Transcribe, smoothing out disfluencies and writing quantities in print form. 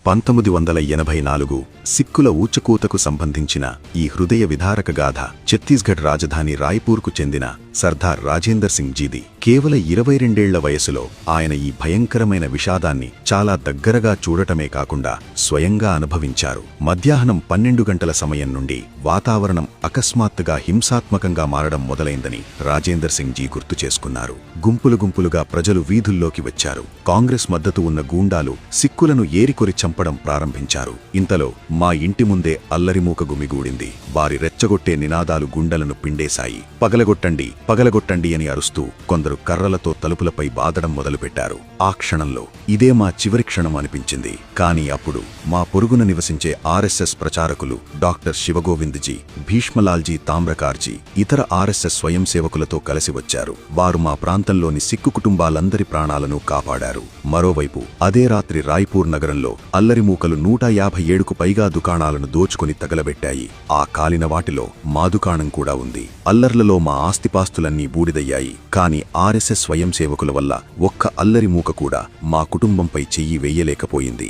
1984 సిక్కుల ఊచకోతకు సంబంధించిన ఈ హృదయ విదారక గాథ ఛత్తీస్గఢ్ రాజధాని రాయ్పూర్కు చెందిన సర్దార్ రాజేందర్ సింగ్ జీది. కేవల 22 వయసులో ఆయన ఈ భయంకరమైన విషాదాన్ని చాలా దగ్గరగా చూడటమే కాకుండా స్వయంగా అనుభవించారు. మధ్యాహ్నం 12 గంటల సమయం నుండి వాతావరణం అకస్మాత్తుగా హింసాత్మకంగా మారడం మొదలైందని రాజేందర్ సింగ్ జీ గుర్తు చేసుకున్నారు. గుంపులుగా ప్రజలు వీధుల్లోకి వచ్చారు. కాంగ్రెస్ మద్దతు ఉన్న గూండాలు సిక్కులను ఏరికొరి చంపడం ప్రారంభించారు. ఇంతలో మా ఇంటి ముందే అల్లరిమూక గుమిగూడింది. వారి రెచ్చగొట్టే నినాదాలు గుండెలను పిండేశాయి. పగలగొట్టండి పగలగొట్టండి అని అరుస్తూ కొందరు కర్రలతో తలుపులపై బాదడం మొదలుపెట్టారు. ఆ క్షణంలో ఇదే మా చివరి క్షణం అనిపించింది. కానీ అప్పుడు మా పొరుగున నివసించే ఆర్ఎస్ఎస్ ప్రచారకులు డాక్టర్ శివగోవింద్జీ, భీష్మలాల్జీ తామ్రకార్జీ, ఇతర ఆర్ఎస్ఎస్ స్వయం సేవకులతో కలిసి వచ్చారు. వారు మా ప్రాంతంలోని సిక్కు కుటుంబాలందరి ప్రాణాలను కాపాడారు. మరోవైపు అదే రాత్రి రాయ్పూర్ నగరంలో అల్లరిమూకలు 157కు పైగా దుకాణాలను దోచుకుని తగలబెట్టాయి. ఆ కాలిన వాటిలో మా దుకాణం కూడా ఉంది. అల్లర్లలో మా ఆస్తిపాస్తులన్నీ బూడిదయ్యాయి. కాని ఆర్ఎస్ఎస్ స్వయం సేవకుల వల్ల ఒక్క అల్లరిమూక కూడా మా కుటుంబంపై చెయ్యి వెయ్యలేకపోయింది.